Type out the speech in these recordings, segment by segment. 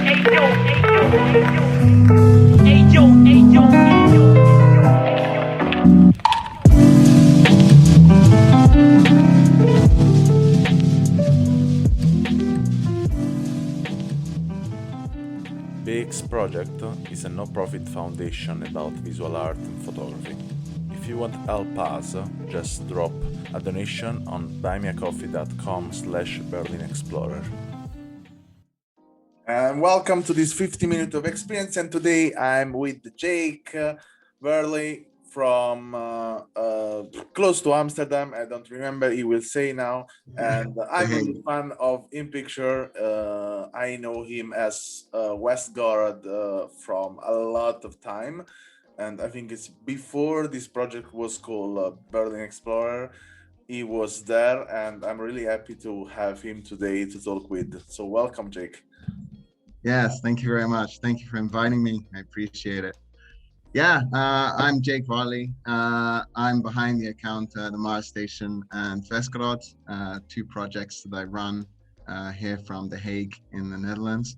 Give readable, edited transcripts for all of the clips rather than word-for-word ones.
BEEX project is a no-profit foundation about visual art and photography. If you want to help us, just drop a donation on buymeacoffee.com/BerlinExplorer. And welcome to this 50 minutes of experience. And today I'm with Jake Varley from close to Amsterdam. I don't remember, he will say now. And I'm a big fan of In Picture. I know him as West Gorod from a lot of time. And I think it's before this project was called Berlin Explorer. He was there, and I'm really happy to have him today to talk with. So welcome, Jake. Yes, thank you very much. Thank you for inviting me. I appreciate it. Yeah, I'm Jake Varley. I'm behind the account, the Mars Station and Veskerod, two projects that I run here from The Hague in the Netherlands.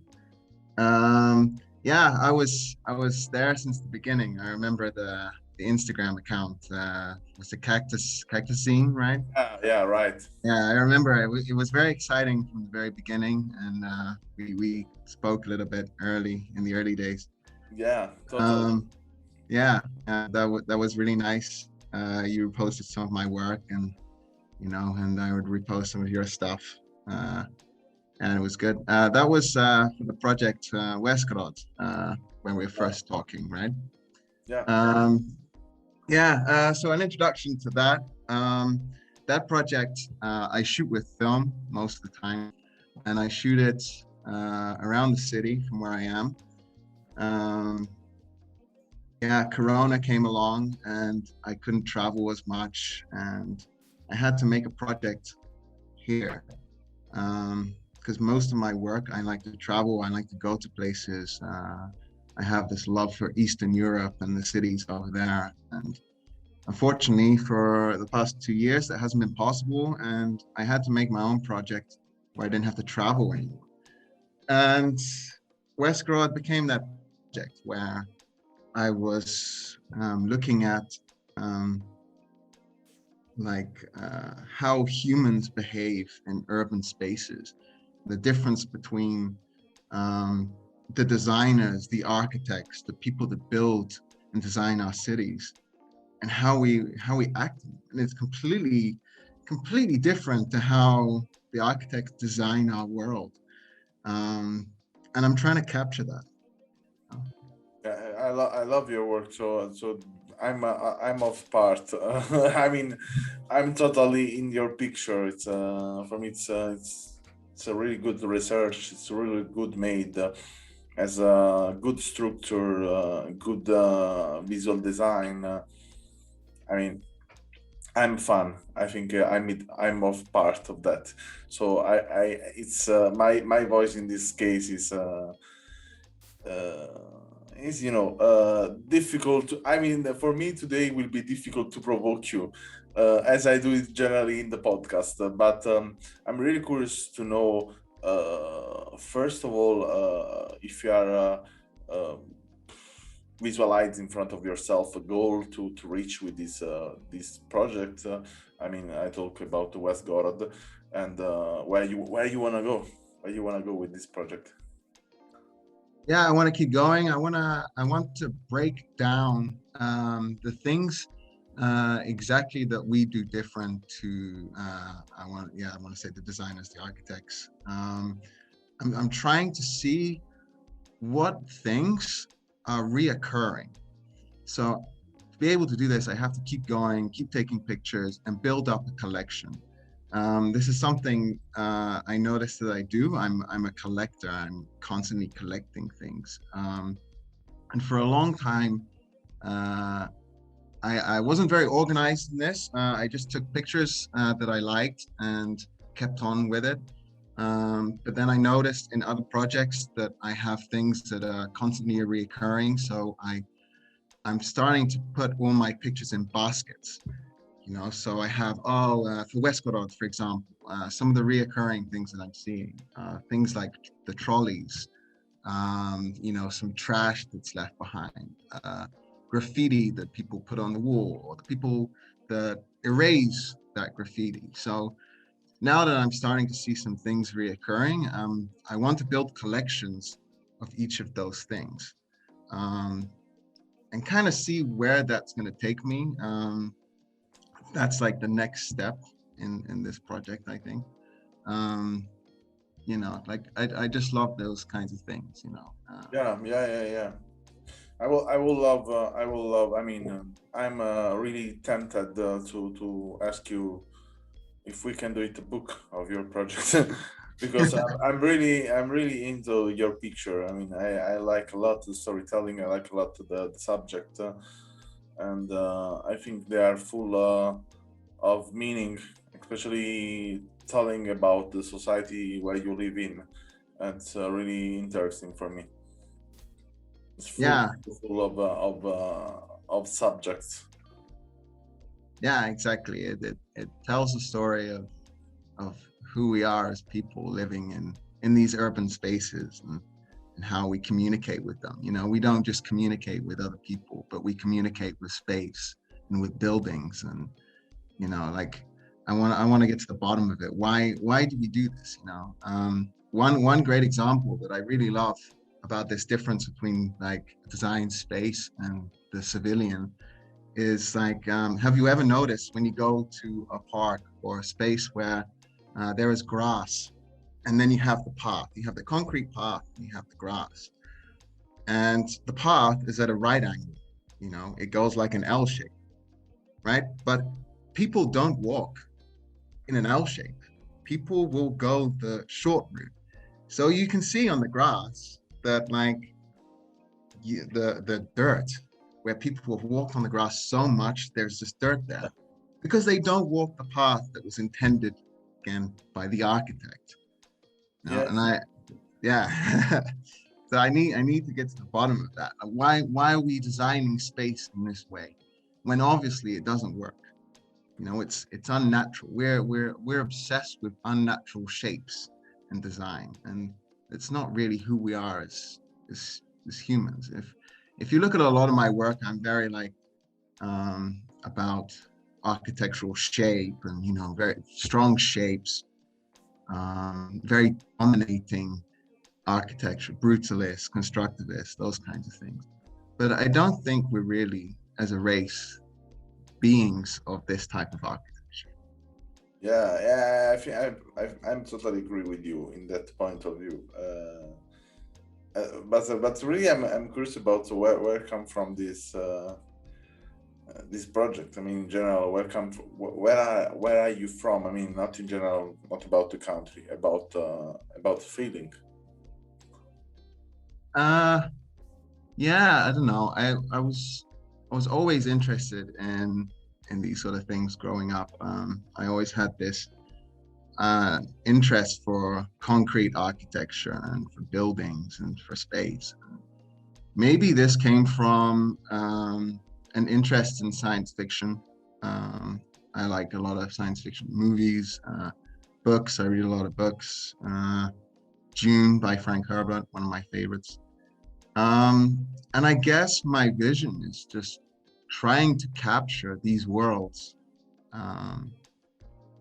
Yeah, I was there since the beginning. I remember the Instagram account was the cactus scene, right? Yeah, right. Yeah, I remember it was very exciting from the very beginning, and we spoke a little bit early in the early days. Yeah, totally. Yeah, that was really nice. You reposted some of my work, and and I would repost some of your stuff, and it was good. That was for the project Veskerod when we were first talking, right? Yeah. So an introduction to that. That project I shoot with film most of the time, and I shoot it around the city from where I am. Corona came along and I couldn't travel as much, and I had to make a project here because most of my work, I like to travel, I like to go to places. I have this love for Eastern Europe and the cities over there, and unfortunately for the past 2 years that hasn't been possible, and I had to make my own project where I didn't have to travel anymore. And Westgrad became that project where I was looking at how humans behave in urban spaces, the difference between the designers, the architects, the people that build and design our cities, and how we act. And it's completely different to how the architects design our world. And I'm trying to capture that. I love your work. So I'm off part. I mean, I'm totally in your picture. It's for me, it's a really good research. It's really good made. As a good structure, good visual design. I mean, I'm fun. I think I'm of part of that. So it's my voice in this case is difficult. I mean, for me today will be difficult to provoke you, as I do it generally in the podcast. But I'm really curious to know, first of all, if you are visualize in front of yourself a goal to reach with this project. I mean, I talk about the West Gorod, and where you want to go, with this project. Yeah, I want to keep going. I want to break down the things exactly that we do different to I want to say the designers, the architects. I'm trying to see what things are reoccurring. So to be able to do this, I have to keep going, keep taking pictures, and build up a collection. This is something I noticed that I do. I'm a collector. I'm constantly collecting things. And for a long time, I wasn't very organized in this. I just took pictures that I liked and kept on with it. But then I noticed in other projects that I have things that are constantly reoccurring. So I'm starting to put all my pictures in baskets. So I have, for Westgorod, for example, some of the reoccurring things that I'm seeing, things like the trolleys, you know, some trash that's left behind, graffiti that people put on the wall, or the people that erase that graffiti. So now that I'm starting to see some things reoccurring, I want to build collections of each of those things, um, and kind of see where that's going to take me. That's like the next step in this project, I think. Um, you know, like I just love those kinds of things, you know. Yeah. I will love. I mean, I'm really tempted to ask you if we can do it a book of your project because I'm really into your picture. I mean, I like a lot the storytelling. I like a lot the subject, and I think they are full of meaning, especially telling about the society where you live in. And it's really interesting for me. It's full Yeah, full of subjects. yeah, exactly. It tells a story of who we are as people living in these urban spaces, and how we communicate with them. You know, we don't just communicate with other people, but we communicate with space and with buildings. And you know, like I want to get to the bottom of it. Why do we do this? You know, one great example that I really love about this difference between like design space and the civilian is like, have you ever noticed when you go to a park or a space where there is grass, and then you have the path, you have the concrete path, and you have the grass, and the path is at a right angle, you know, it goes like an L shape, right? But people don't walk in an L shape. People will go the short route. So you can see on the grass that like the dirt where people have walked on the grass so much, there's just dirt there because they don't walk the path that was intended again by the architect. Now, and Yes. yeah. So I need to get to the bottom of that. Why are we designing space in this way when obviously it doesn't work? You know, it's unnatural. We're obsessed with unnatural shapes and design, and it's not really who we are as humans. If you look at a lot of my work, I'm very like about architectural shape, and you know, very strong shapes, very dominating architecture, brutalist, constructivist, those kinds of things. But I don't think we're really, as a race, beings of this type of architecture. Yeah. I think I'm totally agree with you in that point of view. But really, I'm curious about where come from this project. I mean, in general, where are you from? I mean, not in general, not about the country, about the feeling. Uh, yeah, I don't know. I was always interested in these sort of things growing up. I always had this interest for concrete architecture and for buildings and for space. Maybe this came from an interest in science fiction. Um, I like a lot of science fiction movies, books. I read a lot of books. June by Frank Herbert, one of my favorites. And I guess my vision is just trying to capture these worlds um,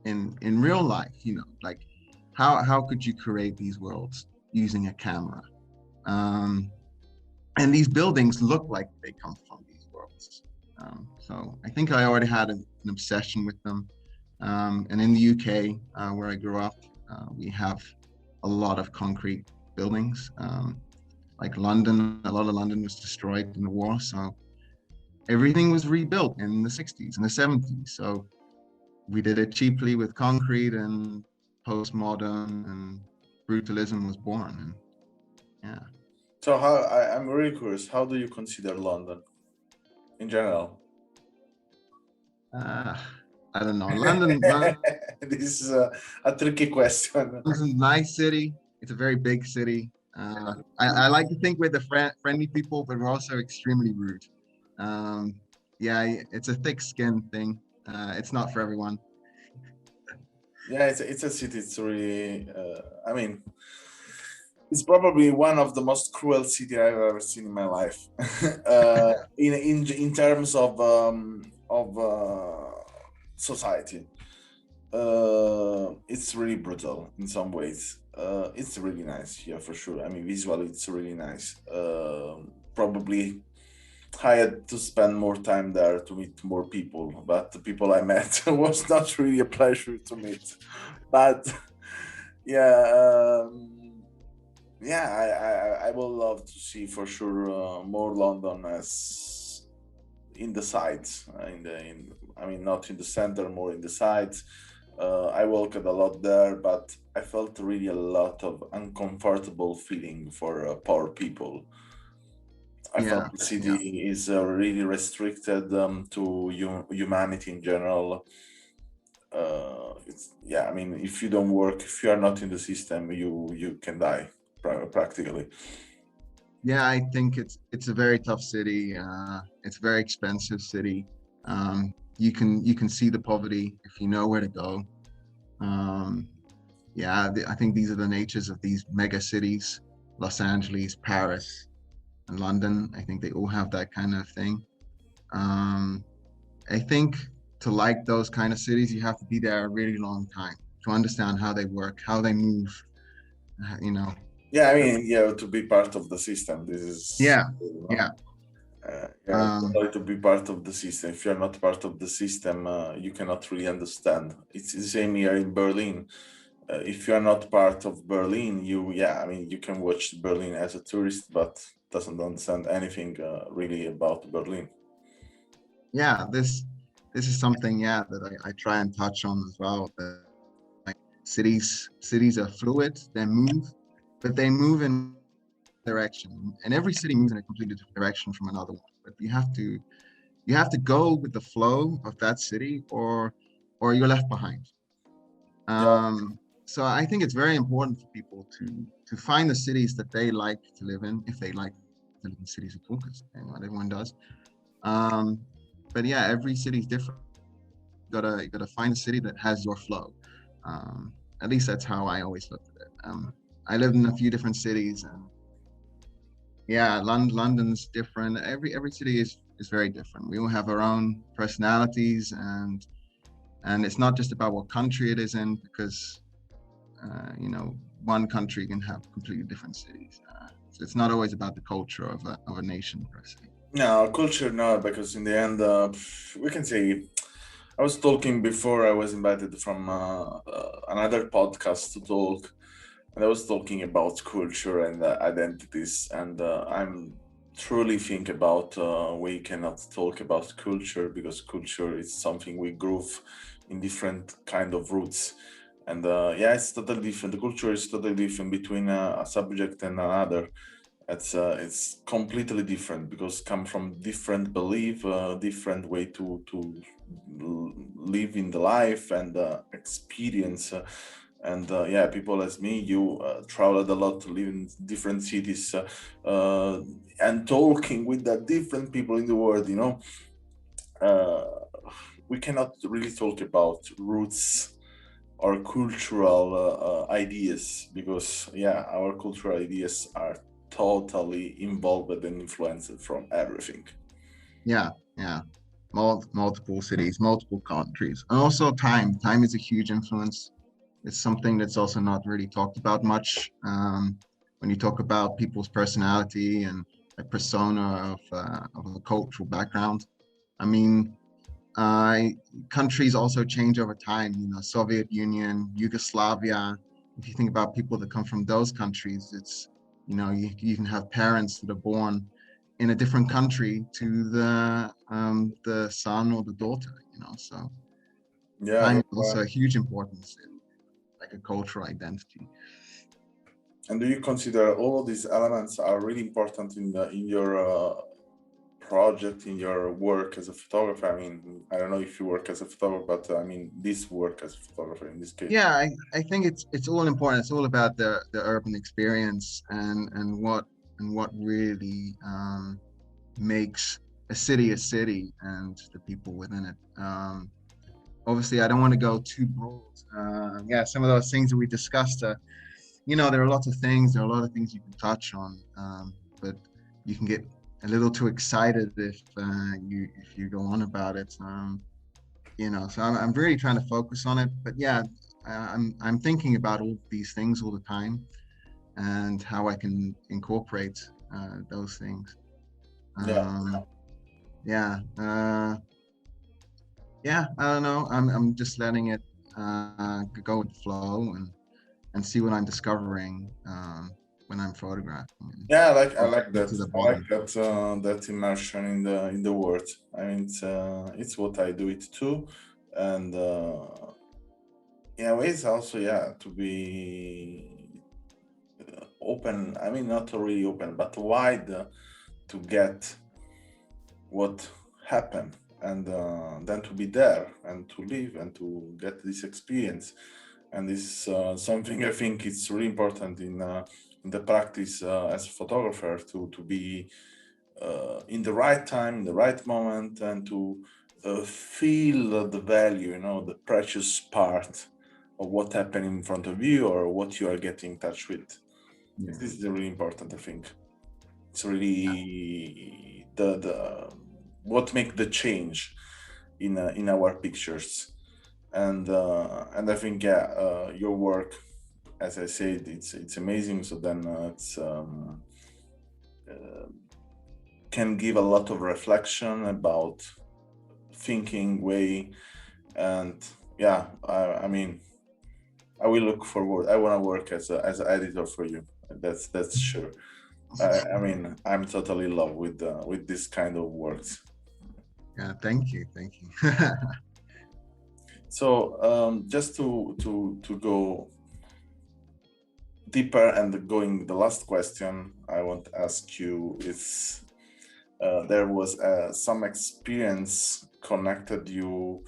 in real life. You know, like how could you create these worlds using a camera? Um, and these buildings look like they come from these worlds. So I think I already had an obsession with them. And in the UK, where I grew up, we have a lot of concrete buildings. Like London, a lot of London was destroyed in the war. So everything was rebuilt in the 60s and the 70s. So we did it cheaply with concrete, and postmodern and brutalism was born. And yeah. So I'm really curious. How do you consider London in general? Uh, I don't know. London's This is a tricky question. a nice city. It's a very big city. I like to think we're the friendly people, but we're also extremely rude. Um, yeah, it's a thick skin thing. It's not for everyone. Yeah, it's a city. It's really. I mean, It's probably one of the most cruel city I've ever seen in my life. In terms of society, it's really brutal in some ways. It's really nice here for sure. I mean, visually, it's really nice. Probably I had to spend more time there to meet more people, but the people I met was not really a pleasure to meet. But yeah, yeah, I will love to see for sure more London as in the sides, I mean not in the center, more in the sides. I walked a lot there, but I felt really a lot of uncomfortable feeling for poor people. I Yeah, felt the yeah, city is really restricted to humanity in general. It's yeah. I mean, if you don't work, if you are not in the system, you can die practically. yeah. I think it's a very tough city. It's a very expensive city. You can see the poverty if you know where to go. Um, yeah, I think these are the natures of these mega cities: Los Angeles, Paris, and London. I think they all have that kind of thing. Um, I think to like those kind of cities, you have to be there a really long time to understand how they work, how they move. You know. Yeah, I mean, yeah, to be part of the system. This is, Yeah, you know, yeah. yeah, Um, totally to be part of the system. If you're not part of the system, you cannot really understand. It's the same here in Berlin. If you are not part of Berlin, yeah, I mean, you can watch Berlin as a tourist, but doesn't understand anything really about Berlin. yeah, this is something, yeah, that I try and touch on as well. That cities are fluid, they move, but they move in direction, and every city moves in a completely different direction from another one. But you have to go with the flow of that city, or you're left behind. Yeah, So I think it's very important for people to find the cities that they like to live in, if they like to live in cities at all, because not everyone does. Um, but yeah, every city is different. You gotta find a city that has your flow. Um, at least that's how I always looked at it. I lived in a few different cities, and yeah, London's different. Every city is very different. We all have our own personalities, and it's not just about what country it is in, because one country can have completely different cities. So it's not always about the culture of a nation per se. no, culture, no, because in the end, we can say I was talking before I was invited from another podcast to talk, and I was talking about culture and identities, and I'm truly think about we cannot talk about culture because culture is something we groove in different kind of roots, and yeah, it's totally different. The culture is totally different between a subject and another. It's completely different because come from different belief, different way live in the life and experience. And yeah, people as me, you traveled a lot to live in different cities and talking with the different people in the world. Uh, we cannot really talk about roots or cultural ideas because yeah, our cultural ideas are totally involved and influenced from everything. Yeah, yeah. Multiple cities, multiple countries, and also time. Time is a huge influence. It's something that's also not really talked about much when you talk about people's personality and a persona of a cultural background. I mean, uh, countries also change over time. Soviet Union, Yugoslavia. If you think about people that come from those countries, it's you can have parents that are born in a different country to the son or the daughter. So Yeah, time yeah. is also a huge importance in like a cultural identity. And do you consider all of these elements are really important in your project, in your work as a photographer? I mean, I don't know if you work as a photographer, but I mean, this work as a photographer in this case. Yeah, I think it's all important. It's all about the urban experience and what really makes a city and the people within it. Obviously, I don't want to go too broad. Yeah, some of those things that we discussed you know, there are lots of things, there are a lot of things you can touch on, but you can get a little too excited if you go on about it. You know, so I'm really trying to focus on it. But yeah, I'm thinking about all these things all the time and how I can incorporate those things. Yeah. Um, yeah, yeah. I don't know. I'm just letting it go with the flow and see what I'm discovering when I'm photographing. Yeah, I Go like get that. to the I like bottom. that that immersion in the word. I mean, it's what I do it too, and in a way, it's also to be open. I mean, not really open, but wide to get what happened, and then to be there and to live and to get this experience. And this is something I think it's really important in the practice as a photographer to be in the right time, in the right moment, and to feel the value, you know, the precious part of what happened in front of you or what you are getting in touch with. Yeah. This is really important, I think. It's really the what make the change in our pictures, and I think your work, as I said, it's amazing. So then it's uh, can give a lot of reflection about thinking way, and I mean, I will look forward. I want to work as an editor for you. That's sure. I mean, I'm totally in love with this kind of works. Yeah, thank you, thank you. So just to go deeper and going the last question I want to ask you is there was some experience connected you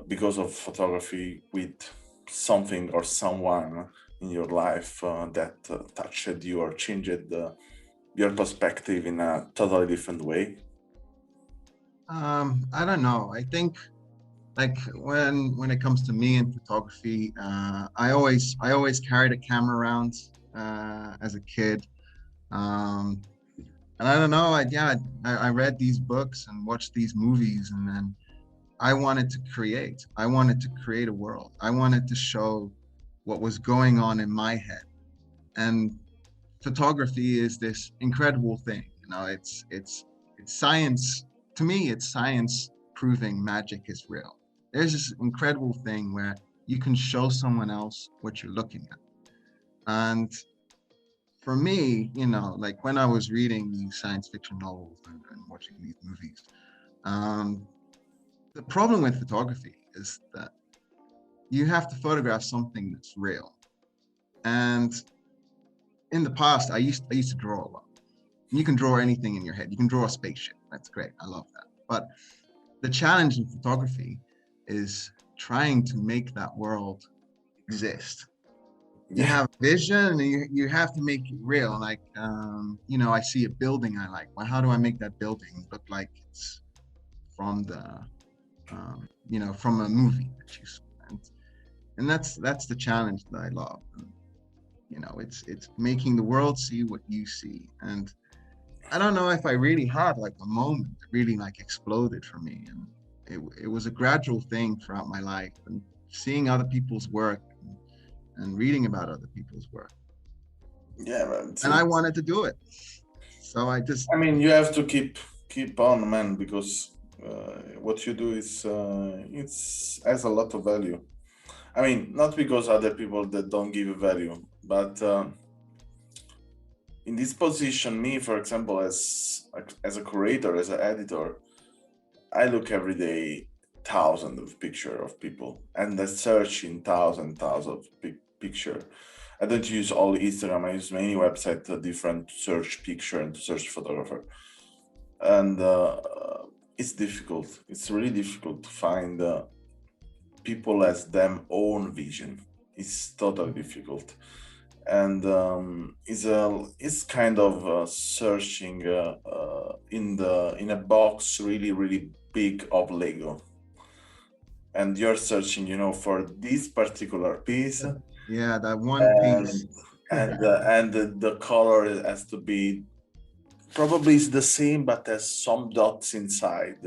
because of photography with something or someone in your life that touched you or changed your perspective in a totally different way? I don't know. I think like when it comes to me and photography, I always carried a camera around as a kid. Um, and I don't know, I read these books and watched these movies, and then I wanted to create. I wanted to create a world. I wanted to show what was going on in my head. And photography is this incredible thing. You know, it's science. To me, it's science proving magic is real. There's this incredible thing where you can show someone else what you're looking at. And for me, you know, like when I was reading these science fiction novels and watching these movies, um, the problem with photography is that you have to photograph something that's real. And in the past, I used to draw a lot. You can draw anything in your head. You can draw a spaceship. That's great. I love that. But the challenge in photography is trying to make that world exist. You Yeah, have vision and you have to make it real. Like, you know, I see a building I like. Well, how do I make that building look like it's from you know, from a movie that you saw? And that's the challenge that I love. And, you know, it's making the world see what you see. And I don't know if I really had like a moment that really like exploded for me. And it was a gradual thing throughout my life and seeing other people's work and reading about other people's work. yeah, but And I wanted to do it. So I just, I mean, you have to keep on, man, because what you do is it's has a lot of value. I mean, not because other people that don't give value, but in this position, me, for example, as a curator, as an editor, I look every day thousands of picture of people and I search in thousands of picture. I don't use all Instagram. I use many websites different to search picture and to search photographer, and it's difficult. It's really difficult to find people as them own vision. It's totally difficult, and it's kind of searching in a box really big of Lego, and you're searching, you know, for this particular piece, Yeah, that one piece. And the color has to be probably is the same, but has some dots inside,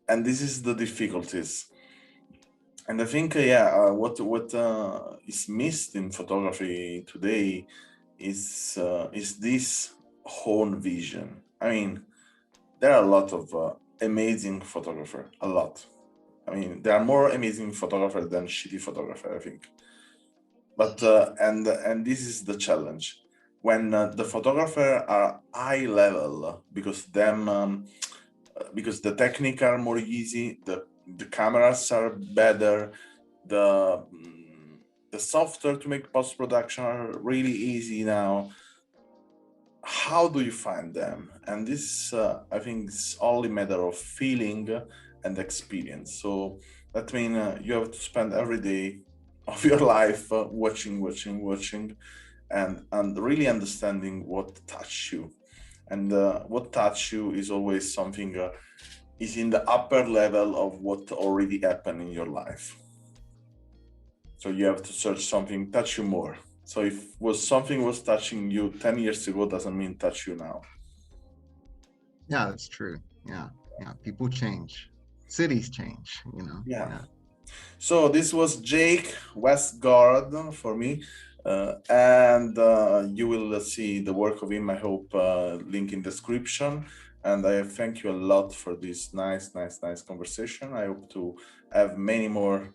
and this is the difficulties. And I think, what is missed in photography today is this own vision. I mean, there are a lot of amazing photographers, a lot. I mean, there are more amazing photographers than shitty photographers, I think. But and this is the challenge when the photographer are high level because because the technique are more easy, the cameras are better, the the software to make post-production are really easy now. How do you find them? And this I think is only matter of feeling and experience. So that means you have to spend every day of your life watching, and really understanding what touch you. And what touch you is always something is in the upper level of what already happened in your life. So you have to search something touch you more. So if something was touching you 10 years ago, doesn't mean touch you now. Yeah, that's true. Yeah, people change, cities change, Yeah. So this was Jake Westgard for me, and you will see the work of him, I hope, link in description. And I thank you a lot for this nice conversation. I hope to have many more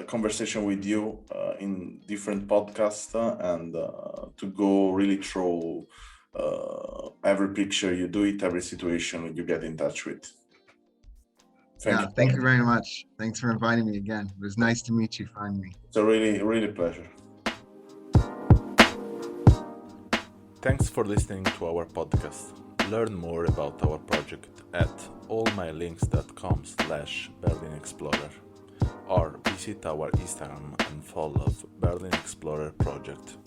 conversation with you in different podcasts and to go really through every picture you do it, every situation you get in touch with. Thank you very much. Thanks for inviting me again. It was nice to meet you finally. It's a really pleasure. Thanks for listening to our podcast. Learn more about our project at allmylinks.com/Berlin Explorer or visit our Instagram and follow Berlin Explorer Project.